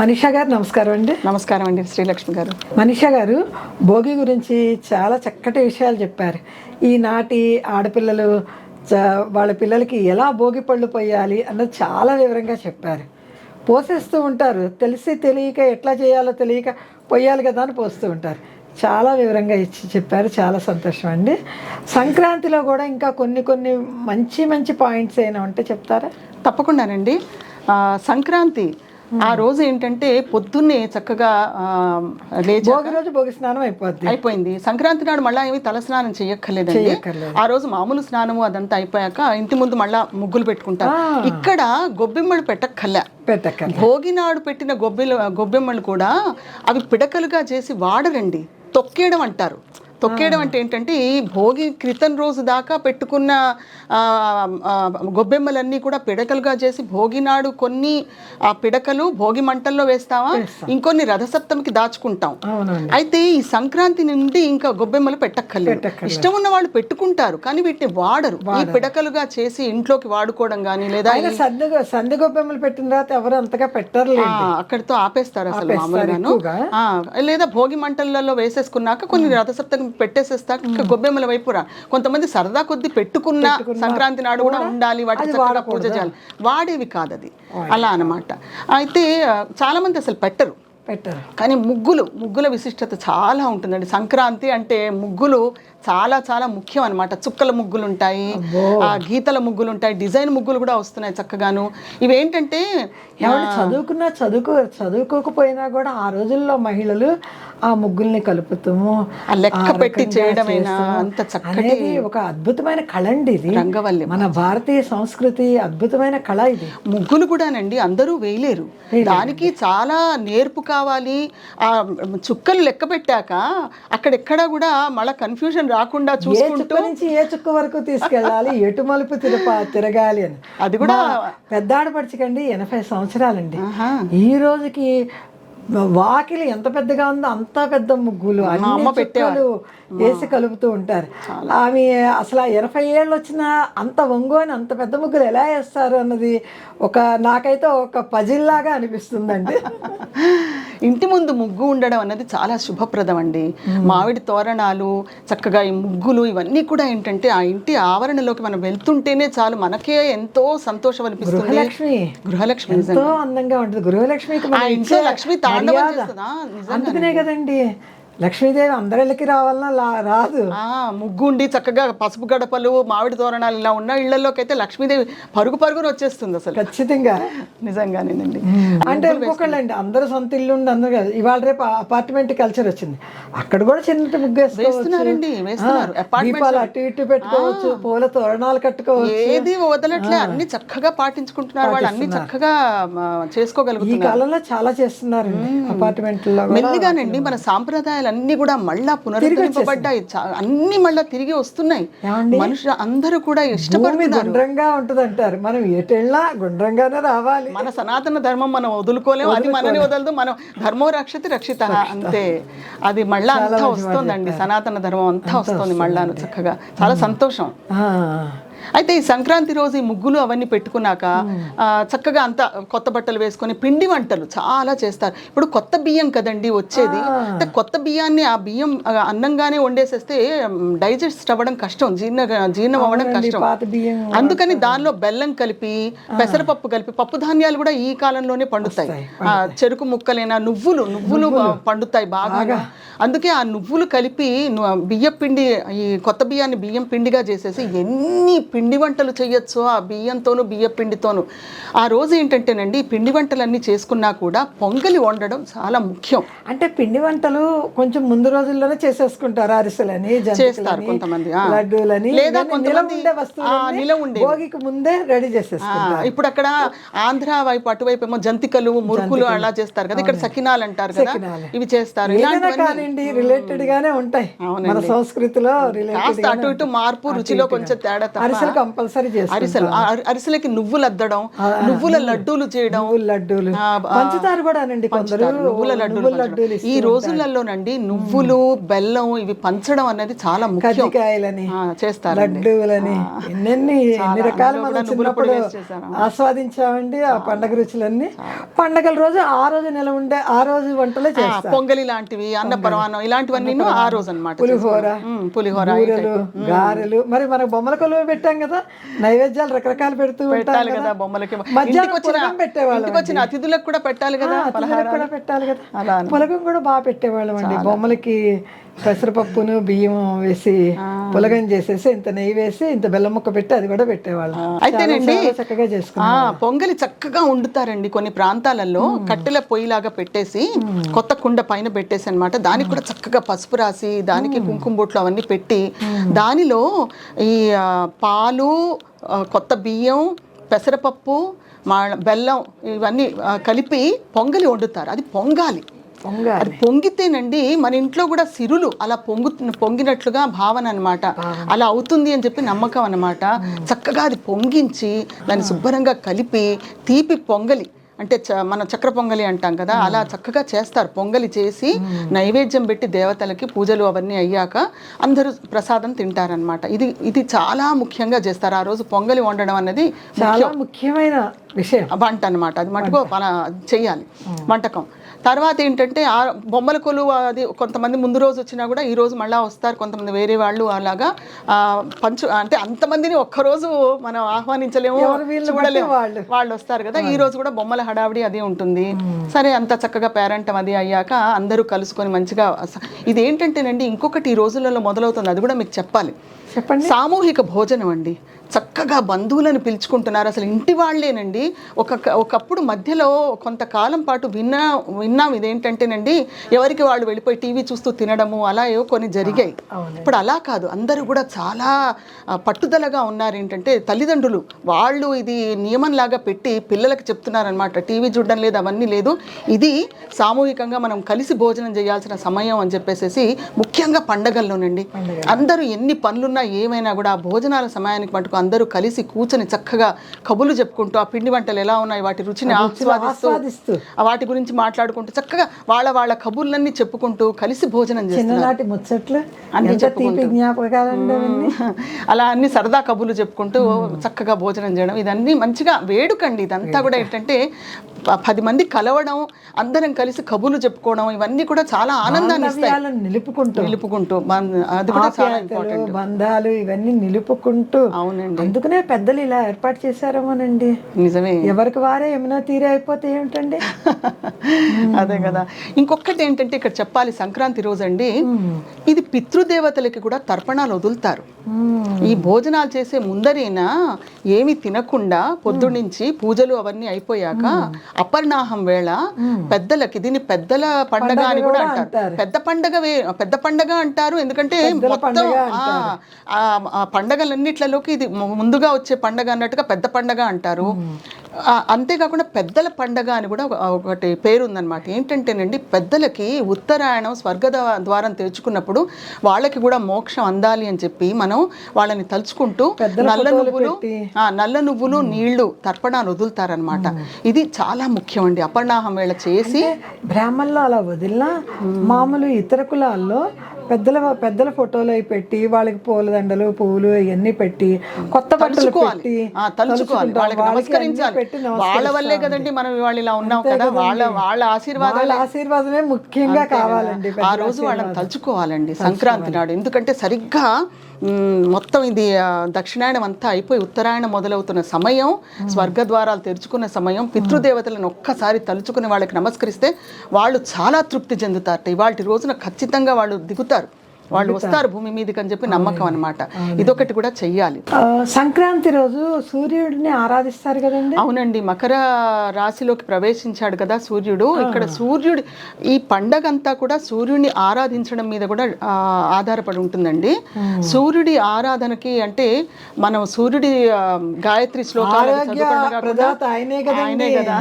మనీషా గారు నమస్కారం అండి. నమస్కారం అండి శ్రీలక్ష్మి గారు. మనీషా గారు భోగి గురించి చాలా చక్కటి విషయాలు చెప్పారు. ఈనాటి ఆడపిల్లలు వాళ్ళ పిల్లలకి ఎలా భోగి పళ్ళు పోయాలి అన్నది చాలా వివరంగా చెప్పారు. పోసేస్తూ ఉంటారు, తెలిసి తెలియక ఎట్లా చేయాలో తెలియక పొయ్యాలి కదా అని పోస్తూ ఉంటారు. చాలా వివరంగా ఇచ్చి చెప్పారు, చాలా సంతోషం అండి. సంక్రాంతిలో కూడా ఇంకా కొన్ని మంచి మంచి పాయింట్స్ అయినా ఉంటే చెప్తారా? తప్పకుండానండి. సంక్రాంతి ఆ రోజు ఏంటంటే పొద్దున్నే చక్కగా భోగి రోజు భోగి స్నానం అయిపోయింది. సంక్రాంతి నాడు మళ్ళీ ఏమి తల స్నానం చేయక్కర్లేదండి. ఆ రోజు మామూలు స్నానము అదంతా అయిపోయాక ఇంటి ముందు మళ్ళా ముగ్గులు పెట్టుకుంటారు. ఇక్కడ గొబ్బెమ్మలు పెట్టక్కర్లే. భోగి నాడు పెట్టిన గొబ్బెమ్మలు కూడా అవి పిడకలుగా చేసి వాడరండి, తొక్కేయడం అంటారు. తొక్కేయడం అంటే ఏంటంటే ఈ భోగి క్రితం రోజు దాకా పెట్టుకున్న గొబ్బెమ్మలన్నీ కూడా పిడకలుగా చేసి భోగి నాడు కొన్ని ఆ పిడకలు భోగి మంటల్లో వేస్తావా, ఇంకొన్ని రథసప్తమికి దాచుకుంటాం. అయితే ఈ సంక్రాంతి నుండి ఇంకా గొబ్బెమ్మలు పెట్టక్కర్లేదు. ఇష్టం ఉన్న వాళ్ళు పెట్టుకుంటారు, కానీ వీటిని వాడరు. ఈ పిడకలుగా చేసి ఇంట్లోకి వాడుకోవడం కానీ లేదా సంది గొబ్బెమ్మలు పెట్టిన తర్వాత ఎవరు అంతగా పెట్టరు, అక్కడితో ఆపేస్తారు అసలు మామూలుగాను. లేదా భోగి మంటలలో వేసేసుకున్నాక కొన్ని రథసప్తమి పెట్టేసేస్తాక గొబ్బెమ్మల వైపు రా. కొంతమంది సరదా కొద్ది పెట్టుకున్న సంక్రాంతి నాడు కూడా ఉండాలి, వాటి చక్కగా పూజ చేయాలి, వాడేవి కాదు అది అలా అన్నమాట. అయితే చాలా మంది అసలు పెట్టరు. కానీ ముగ్గుల విశిష్టత చాలా ఉంటుందండి. సంక్రాంతి అంటే ముగ్గులు చాలా చాలా ముఖ్యం అనమాట. చుక్కల ముగ్గులు ఉంటాయి, గీతల ముగ్గులు ఉంటాయి, డిజైన్ ముగ్గులు కూడా వస్తున్నాయి చక్కగాను. ఇవేంటంటే చదువుకోకపోయినా కూడా ఆ రోజుల్లో మహిళలు ఆ ముగ్గుల్ని కలుపుతాము, ఆ లెక్క పెట్టి చేయడమైనా అంత చక్కటి ఒక అద్భుతమైన కళ అండి ఇది. రంగవల్లి మన భారతీయ సంస్కృతి అద్భుతమైన కళ ఇది. ముగ్గులు కూడానండి అందరూ వేయలేరు, దానికి చాలా నేర్పు కావాలి. ఆ చుక్కలు లెక్క పెట్టాక అక్కడెక్కడా కూడా మళ్ళీ కన్ఫ్యూజన్ రాకుండా చూసుకుంటూ నుంచి ఏ చుక్క వరకు తీసుకెళ్ళాలి, ఎటు మలుపు తిరగాలి అని. అది కూడా పెద్ద ఆడపడుచుకండి 80 సంవత్సరాలండి. ఈ రోజుకి వాకిలి ఎంత పెద్దగా ఉందో అంత పెద్ద ముగ్గులు అన్ని పెట్టాలు వేసి కలుపుతూ ఉంటారు. ఆమె అసలు 80 ఏళ్ళు వచ్చినా అంత ఒంగోని అంత పెద్ద ముగ్గులు ఎలా వేస్తారు అన్నది నాకైతే ఒక పజిల్ లాగా అనిపిస్తుందండి. ఇంటి ముందు ముగ్గు ఉండడం అన్నది చాలా శుభప్రదం అండి. మామిడి తోరణాలు, చక్కగా ఈ ముగ్గులు, ఇవన్నీ కూడా ఏంటంటే ఆ ఇంటి ఆవరణలోకి మనం వెళ్తుంటేనే చాలు మనకే ఎంతో సంతోషం అనిపిస్తుంది. గృహలక్ష్మి ఎంతో అందంగా ఉంటుంది. గృహలక్ష్మికి ఆ ఇంట్లో లక్ష్మి తాండవం చేస్తుందా? అందుకనే కదండి లక్ష్మీదేవి అందరిళ్ళకి రావాలన్నా రాదు. ముగ్గు ఉండి చక్కగా పసుపు గడపలు, మామిడి తోరణాలు ఇలా ఉన్న ఇళ్లలోకి అయితే లక్ష్మీదేవి పరుగున వచ్చేస్తుంది అసలు. ఖచ్చితంగా నిజంగానేనండి. అంటే ఇంకొకళ్ళండి అందరూ సొంత ఇల్లు ఉండి అందరూ కాదు, ఇవాళ రేపు అపార్ట్మెంట్ కల్చర్ వచ్చింది, అక్కడ కూడా చిన్న ముగ్గు వేస్తున్నారండి. దీపాలు అటు ఇటు పెట్టుకోవచ్చు, పూల తోరణాలు కట్టుకోవచ్చు, ఏది వదలట్లే, అన్ని చక్కగా పాటించుకుంటున్నారు వాళ్ళు, అన్ని చక్కగా చేసుకోగలుగుతారు. ఈ కాలంలో చాలా చేస్తున్నారండి అపార్ట్మెంట్లో. మెల్లిగానండి మన సాంప్రదాయాలు అన్ని కూడా మళ్ళా పునరుద్ధరింపబడ్డాయి, అన్ని మళ్ళా తిరిగి వస్తున్నాయి. మనుషులు అందరూ కూడా ఇష్టపడుతున్నారు. గుండ్రంగా ఉంటుంది అంటారు, మనం ఎటు వెళ్ళినా గుండ్రంగానే రావాలి. మన సనాతన ధర్మం మనం వదులుకోలేము, అది మనని వదలదు. మనం ధర్మో రక్షిత అంతే, అది మళ్ళా అంతా వస్తుందండి. సనాతన ధర్మం అంతా వస్తుంది మళ్ళాను చక్కగా. చాలా సంతోషం. అయితే ఈ సంక్రాంతి రోజు ఈ ముగ్గులు అవన్నీ పెట్టుకున్నాక చక్కగా అంతా కొత్త బట్టలు వేసుకొని పిండి వంటలు చాలా చేస్తారు. ఇప్పుడు కొత్త బియ్యం కదండి వచ్చేది, అంటే కొత్త బియ్యాన్ని ఆ బియ్యం అన్నంగానే వండేసేస్తే డైజెస్ట్ అవ్వడం కష్టం, జీర్ణం అవ్వడం కష్టం. అందుకని దానిలో బెల్లం కలిపి, పెసరపప్పు కలిపి, పప్పు ధాన్యాలు కూడా ఈ కాలంలోనే పండుతాయి. చెరుకు ముక్కలైనా నువ్వులు పండుతాయి బాగా. అందుకే ఆ నువ్వులు కలిపి బియ్యం పిండి, ఈ కొత్త బియ్యాన్ని బియ్యం పిండిగా చేసేసి ఎన్ని పిండి వంటలు చేయొచ్చు ఆ బియ్యంతోనూ బియ్య పిండితోనూ. ఆ రోజు ఏంటంటేనండి పిండి వంటలన్నీ చేసుకున్నా కూడా పొంగలి వండడం చాలా ముఖ్యం. అంటే పిండి వంటలు కొంచెం ముందు రోజుల్లోనే చేసేసుకుంటారు, అరిసెలని చేస్తారు కొంతమంది, లడ్డూలని, లేదా కొంతమంది నిలవ ఉండే భోగికి ముందే రెడీ చేసేసుకుంటారు. ఇప్పుడు అక్కడ ఆంధ్ర వైపు అటువైపు ఏమో జంతికలు, మురుకులు అలా చేస్తారు కదా, ఇక్కడ సకినాలు అంటారు కదా, ఇవి చేస్తారు. రిలేటెడ్ గానే ఉంటాయి మన సంస్కృతిలో, అటు ఇటు మార్పు రుచిలో కొంచెం తేడా. అరిసెలు కంపల్సరీ అరిసెలు అరిసెలకి నువ్వులు అద్దడం, నువ్వుల లడ్డూలు చేయడం, లడ్డూలు పంచుతారు కూడా కొందరు నువ్వుల లడ్డూలు. ఈ రోజులలోనండి నువ్వులు బెల్లం ఇవి పంచడం అనేది చాలా ముఖ్యం. కజ్జికాయలని చేస్తారు, లడ్డూలని ఎన్ని రకాల మనం చిన్నప్పుడు ఆస్వాదించామండి ఆ పండగ రుచులన్నీ. పండగల రోజు ఆ రోజు నెల ఉండే ఆ రోజు వంటలే చేస్తారు. పొంగలి లాంటివి, అన్న పరమాన్నం ఇలాంటివన్నీ ఆ రోజు అన్నమాట. పులిహోర, గారెలు. మరి మన బొమ్మల కొలువు పెట్టాం కదా, నైవేద్యాలు రకరకాలు పెడుతూ పెట్టాలి కదా బొమ్మలకి. ఇంటికి వచ్చిన అతిథులకు కూడా పెట్టాలి కదా, కూడా పెట్టాలి కదా. పులగం కూడా బాగా పెట్టేవాళ్ళం అండి. బొమ్మలకి పెసరపప్పును బియ్యం వేసి పులగం చేసేసి ఇంత నెయ్యి వేసి ఇంత బెల్లం ముక్క పెట్టి అది కూడా పెట్టేవాళ్ళం. అయితేనండి చక్కగా చేసుకున్నాం. పొంగలి చక్కగా వండుతారండి కొన్ని ప్రాంతాలలో. కట్టెల పొయ్యిలాగా పెట్టేసి కొత్త కుండ పైన పెట్టేసి అన్నమాట. దానికి కూడా చక్కగా పసుపు రాసి దానికి కుంకుమ బొట్లు అవన్నీ పెట్టి దానిలో ఈ పాలు, కొత్త బియ్యం, పెసరపప్పు, బెల్లం ఇవన్నీ కలిపి పొంగలి వండుతారు. అది పొంగాలి. అది పొంగితేనండి మన ఇంట్లో కూడా సిరులు అలా పొంగినట్లుగా భావన అనమాట. అలా అవుతుంది అని చెప్పి నమ్మకం అనమాట. చక్కగా అది పొంగించి దాన్ని శుభ్రంగా కలిపి తీపి పొంగలి అంటే మన చక్ర పొంగలి అంటాం కదా, అలా చక్కగా చేస్తారు. పొంగలి చేసి నైవేద్యం పెట్టి దేవతలకి పూజలు అవన్నీ అయ్యాక అందరూ ప్రసాదం తింటారనమాట. ఇది చాలా ముఖ్యంగా చేస్తారు. ఆ రోజు పొంగలి వండడం అనేది చాలా ముఖ్యమైన విషయం, వంట అనమాట. అది మటుకు చెయ్యాలి వంటకం. తర్వాత ఏంటంటే ఆ బొమ్మల కొలువు అది కొంతమంది ముందు రోజు వచ్చినా కూడా ఈ రోజు మళ్ళీ వస్తారు, కొంతమంది వేరే వాళ్ళు అలాగా అంటే అంతమందిని ఒక్కరోజు మనం ఆహ్వానించలేము, చూడలేము, వాళ్ళు వస్తారు కదా. ఈ రోజు కూడా బొమ్మల హడావిడి అది ఉంటుంది. సరే అంత చక్కగా పేరెంటం అది అయ్యాక అందరూ కలుసుకొని మంచిగా. ఇది ఏంటంటేనండి ఇంకొకటి ఈ రోజులలో మొదలవుతుంది, అది కూడా మీకు చెప్పాలి. సామూహిక భోజనం అండి. చక్కగా బంధువులను పిలుచుకుంటున్నారు. అసలు ఇంటి వాళ్ళేనండి. ఒకప్పుడు మధ్యలో కొంతకాలం పాటు విన్నాం ఇదేంటంటేనండి ఎవరికి వాళ్ళు వెళ్ళిపోయి టీవీ చూస్తూ తినడము అలా ఏవో కొన్ని జరిగాయి. ఇప్పుడు అలా కాదు, అందరూ కూడా చాలా పట్టుదలగా ఉన్నారు. ఏంటంటే తల్లిదండ్రులు వాళ్ళు ఇది నియమంలాగా పెట్టి పిల్లలకి చెప్తున్నారనమాట. టీవీ చూడడం లేదు, అవన్నీ లేదు, ఇది సామూహికంగా మనం కలిసి భోజనం చేయాల్సిన సమయం అని చెప్పేసి. ముఖ్యంగా పండగల్లోనండి అందరూ ఎన్ని పనులున్నా ఏమైనా కూడా ఆ భోజనాల సమయానికి మటుకు అందరూ కలిసి కూర్చొని చక్కగా కబుర్లు చెప్పుకుంటూ ఆ పిండి వంటలు ఎలా ఉన్నాయి వాటి రుచిని ఆస్వాదిస్తూ వాటి గురించి మాట్లాడుకుంటూ చక్కగా వాళ్ళ కబుర్లన్నీ చెప్పుకుంటూ కలిసి భోజనం చేస్తున్నారు. అలా అన్ని సరదా కబుర్లు చెప్పుకుంటూ చక్కగా భోజనం చేయడం, ఇదన్నీ మంచిగా వేడుకండి. ఇదంతా కూడా ఏంటంటే 10 మంది కలవడం, అందరం కలిసి కబుర్లు చెప్పుకోవడం, ఇవన్నీ కూడా చాలా ఆనందాన్ని ఇస్తాయి. నిలుపుకుంటూ అది కూడా చాలా ఇంపార్టెంట్. బంధాలు ఇవన్నీ నిలుపుకుంటూ. అవునండి, అందుకనే పెద్దలు ఇలా ఏర్పాటు చేశారేమోనండి. నిజమే, ఎవరికి వారే ఏమైనా తీరే అయిపోతే ఏమిటండి. అదే కదా. ఇంకొకటి ఏంటంటే ఇక్కడ చెప్పాలి, సంక్రాంతి రోజు అండి ఇది పితృదేవతలకి కూడా తర్పణాలు వదులుతారు. ఈ భోజనాలు చేసే ముందరైనా ఏమి తినకుండా పొద్దున్నుంచి పూజలు అవన్నీ అయిపోయాక అపర్ణాహం వేళ పెద్దలకి, దీన్ని పెద్దల పండగ అని కూడా అంటారు. పెద్ద పండగ అంటారు. ఎందుకంటే మొత్తం ఆ పండగలన్నిట్లలోకి ఇది ముందుగా వచ్చే పండగ అన్నట్టుగా పెద్ద పండగ అంటారు. అంతేకాకుండా పెద్దల పండగ అని కూడా ఒకటి పేరు ఉందన్నమాట. ఏంటంటేనండి పెద్దలకి ఉత్తరాయణం స్వర్గ ద్వారం తెరుచుకున్నప్పుడు వాళ్ళకి కూడా మోక్షం అందాలి అని చెప్పి మనం వాళ్ళని తలుచుకుంటూ నల్ల నువ్వులు నీళ్లు తర్పణాలు వదులుతారనమాట. ఇది చాలా ముఖ్యం అండి. అపర్ణాహం వేళ చేసి బ్రాహ్మణులు అలా వదిలినా మామూలు ఇతర కులాల్లో పెద్దల ఫోటోలు అవి పెట్టి వాళ్ళకి పూలదండలు పువ్వులు ఇవన్నీ పెట్టి కొత్త బట్టలు పెట్టి తలుచుకోవాలి, వాళ్ళకి నమస్కరించాలి. వాళ్ళ వల్లే కదండి మనం ఇవాళ ఇలా ఉన్నాం కదా. వాళ్ళ ఆశీర్వాదమే ముఖ్యంగా కావాలండి. ఆ రోజు వాళ్ళని తలుచుకోవాలండి సంక్రాంతి నాడు. ఎందుకంటే సరిగ్గా మొత్తం ఇది దక్షిణాయనం అంతా అయిపోయి ఉత్తరాయణం మొదలవుతున్న సమయం, స్వర్గద్వారాలు తెరుచుకున్న సమయం. పితృదేవతలను ఒక్కసారి తలుచుకుని వాళ్ళకి నమస్కరిస్తే వాళ్ళు చాలా తృప్తి చెందుతారు. ఇవాళ రోజున ఖచ్చితంగా వాళ్ళు దిగుతారు, వాళ్ళు వస్తారు భూమి మీదకి అని చెప్పి నమ్మకం అనమాట. ఇదొకటి కూడా చెయ్యాలి. సంక్రాంతి రోజు సూర్యుడిని ఆరాధిస్తారు కదండి. అవునండి, మకర రాశిలోకి ప్రవేశించాడు కదా సూర్యుడు. ఇక్కడ సూర్యుడు ఈ పండగ అంతా కూడా సూర్యుడిని ఆరాధించడం మీద కూడా ఆధారపడి ఉంటుందండి. సూర్యుడి ఆరాధనకి అంటే మనం సూర్యుడి గాయత్రి శ్లోకాలు ఆయనే కదా.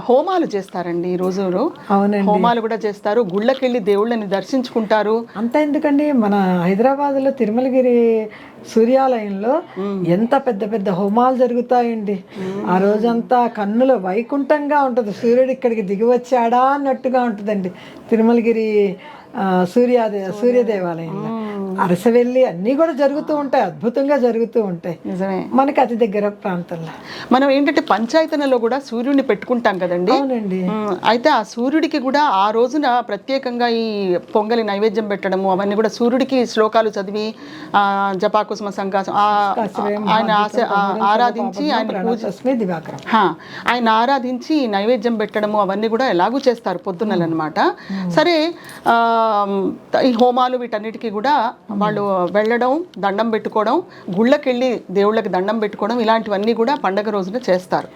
హోమాలు చేస్తారండి ఈ రోజు. హోమాలు కూడా చేస్తారు, గుళ్ళకెళ్ళి దేవుళ్ళని దర్శించుకుంటారు. అంత ఎందుకండి, మన హైదరాబాద్లో తిరుమలగిరి సూర్యాలయంలో ఎంత పెద్ద పెద్ద హోమాలు జరుగుతాయండి. ఆ రోజంతా కన్నుల వైకుంఠంగా ఉంటుంది. సూర్యుడు ఇక్కడికి దిగి వచ్చాడా అన్నట్టుగా ఉంటుందండి తిరుమలగిరి సూర్య దేవాలయంలో. అరసవెల్లి అన్నీ కూడా జరుగుతూ ఉంటాయి, అద్భుతంగా జరుగుతూ ఉంటాయి. నిజమే. మనకి అతి దగ్గర ప్రాంతంలో మనం ఏంటంటే పంచాయతనలో కూడా సూర్యుడిని పెట్టుకుంటాం కదండి. అవునండి. అయితే ఆ సూర్యుడికి కూడా ఆ రోజున ప్రత్యేకంగా ఈ పొంగలి నైవేద్యం పెట్టడము అవన్నీ కూడా సూర్యుడికి శ్లోకాలు చదివి జపాకుసుమ సంకాసం ఆయన ఆరాధించి ఆయన ఆరాధించి నైవేద్యం పెట్టడము అవన్నీ కూడా ఎలాగూ చేస్తారు పొద్దున్నలన్నమాట. సరే, ఈ హోమాలు వీటన్నిటికీ కూడా వాళ్ళు వెళ్ళడం, దండం పెట్టుకోవడం, గుళ్ళకెళ్ళి దేవుళ్ళకి దండం పెట్టుకోవడం ఇలాంటివన్నీ కూడా పండగ రోజున చేస్తారు.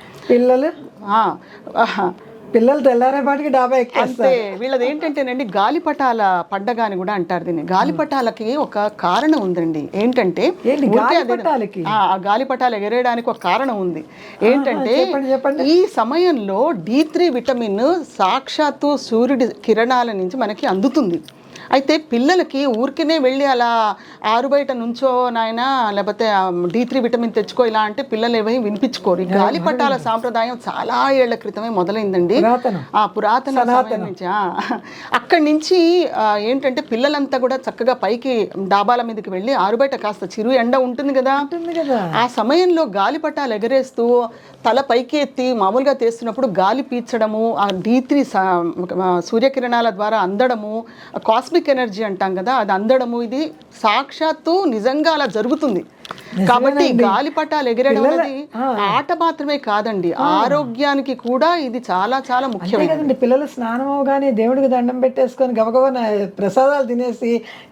పిల్లలు తెల్లారేపాటికి డాబా ఎక్కేస్తారు. అంతే. వీళ్ళది ఏంటంటేనండి గాలిపటాల పండగ అని కూడా అంటారు దీన్ని. గాలిపటాలకి ఒక కారణం ఉందండి. ఏంటంటే ఆ గాలిపటాలు ఎగరేయడానికి ఒక కారణం ఉంది. ఏంటంటే ఈ సమయంలో D3 విటమిన్ సాక్షాత్తు సూర్యుడి కిరణాల నుంచి మనకి అందుతుంది. అయితే పిల్లలకి ఊరికినే వెళ్ళి అలా ఆరు బయట నుంచో నాయన లేకపోతే D3 విటమిన్ తెచ్చుకో ఇలా అంటే పిల్లలు ఏమీ వినిపించుకోరు. ఈ గాలిపటాల సాంప్రదాయం చాలా ఏళ్ల క్రితమే మొదలైందండి. పురాతన సమయం నుంచి. అక్కడి నుంచి ఏంటంటే పిల్లలంతా కూడా చక్కగా పైకి డాబాల మీదకి వెళ్ళి ఆరు బయట కాస్త చిరు ఎండ ఉంటుంది కదా, ఆ సమయంలో గాలిపటాలు ఎగరేస్తూ తల పైకి ఎత్తి మామూలుగా తీస్తున్నప్పుడు గాలి పీల్చడము, ఆ D3 సూర్యకిరణాల ద్వారా అందడము, కాస్మిక్ ఎనర్జీ అంటాం కదా, అది అందడము, ఇది సాక్షాత్తు నిజంగా అలా జరుగుతుంది. కాబట్టి గాలిపటాలు ఎగరడం అనేది ఆట మాత్రమే కాదండి, ఆరోగ్యానికి కూడా ఇది చాలా చాలా ముఖ్యమైనది. పిల్లలు స్నానం అవగానే దేవుడికి దండం పెట్టేసుకొని గబగబా ప్రసాదాలు తినేసి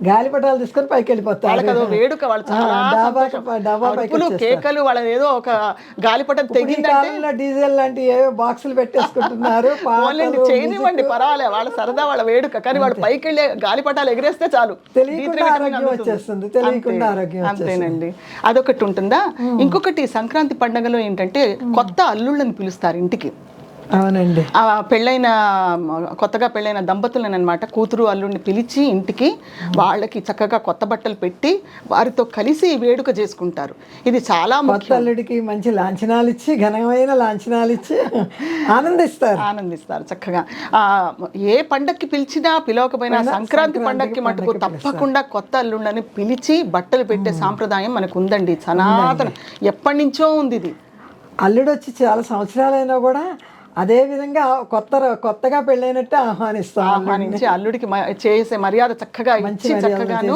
గాలిపటాలు తీసుకొని పైకి వెళ్ళిపోతారు. వాళ్ళకి అదో వేడుక, వాళ్ళు చాలా కేకలు, వాళ్ళ ఏదో ఒక గాలిపటం తెగిందంటే డీజిల్ లాంటి ఏవో బాక్సులు పెట్టేసుకుంటున్నారు. చేయనివ్వండి, పర్వాలే, వాళ్ళ సరదా, వాళ్ళ వేడుక. కానీ వాళ్ళు పైకి వెళ్ళే గాలిపటాలు ఎగరేస్తే చాలు, తెలియకుండా ఆరోగ్యం వచ్చేస్తుంది. తెలియకుండా ఆరోగ్యం. అంతేనండి. అదొకటి ఉంటుందా. ఇంకొకటి సంక్రాంతి పండుగలో ఏంటంటే కొత్త అల్లుళ్ళని పిలుస్తారు ఇంటికి. అవునండి. కొత్తగా పెళ్ళైన దంపతులను అనమాట, కూతురు అల్లుడిని పిలిచి ఇంటికి వాళ్ళకి చక్కగా కొత్త బట్టలు పెట్టి వారితో కలిసి వేడుక చేసుకుంటారు. ఇది చాలా కొత్త అల్లుడికి మంచి లాంఛనాలు ఇచ్చి, ఘనమైన లాంఛనాలు ఇచ్చి ఆనందిస్తారు చక్కగా. ఏ పండక్కి పిలిచినా పిలవకపోయినా సంక్రాంతి పండక్కి మటుకు తప్పకుండా కొత్త అల్లుళ్ళని పిలిచి బట్టలు పెట్టే సాంప్రదాయం మనకు ఉందండి. సనాతన ఎప్పటి నుంచో ఉంది ఇది. అల్లుడు వచ్చి చాలా సంవత్సరాలైనా కూడా అదే విధంగా కొత్తగా పెళ్ళైనట్టు ఆహ్వానించి అల్లుడికి చేసే మర్యాద చక్కగా ఇచ్చి చక్కగాను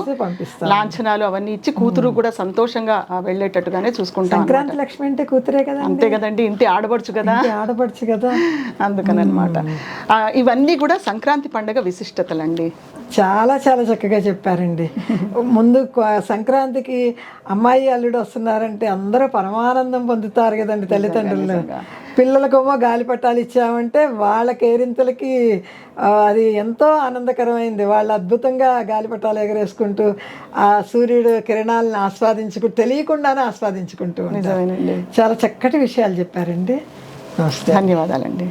లాంఛనాలు అవన్నీ ఇచ్చి కూతురు కూడా సంతోషంగా వెళ్ళేటట్టుగానే చూసుకుంటాం. సంక్రాంతి లక్ష్మి అంటే కూతురే కదా. అంతే కదండి, ఇంటి ఆడపడుచు కదా. అందుకని అనమాట. ఇవన్నీ కూడా సంక్రాంతి పండుగ విశిష్టతలండి. చాలా చాలా చక్కగా చెప్పారండి. ముందు సంక్రాంతికి అమ్మాయి అల్లుడు వస్తున్నారంటే అందరూ పరమానందం పొందుతారు కదండి తల్లిదండ్రులు. పిల్లలకేమో గాలిపటాలు ఇచ్చామంటే వాళ్ళ కేరింతలకి అది ఎంతో ఆనందకరమైంది. వాళ్ళు అద్భుతంగా గాలిపటాలు ఎగరేసుకుంటూ ఆ సూర్యుడు కిరణాలను ఆస్వాదించుకుంటూ, తెలియకుండానే ఆస్వాదించుకుంటూ ఉంటారు. చాలా చక్కటి విషయాలు చెప్పారండి. నమస్తే. ధన్యవాదాలండి.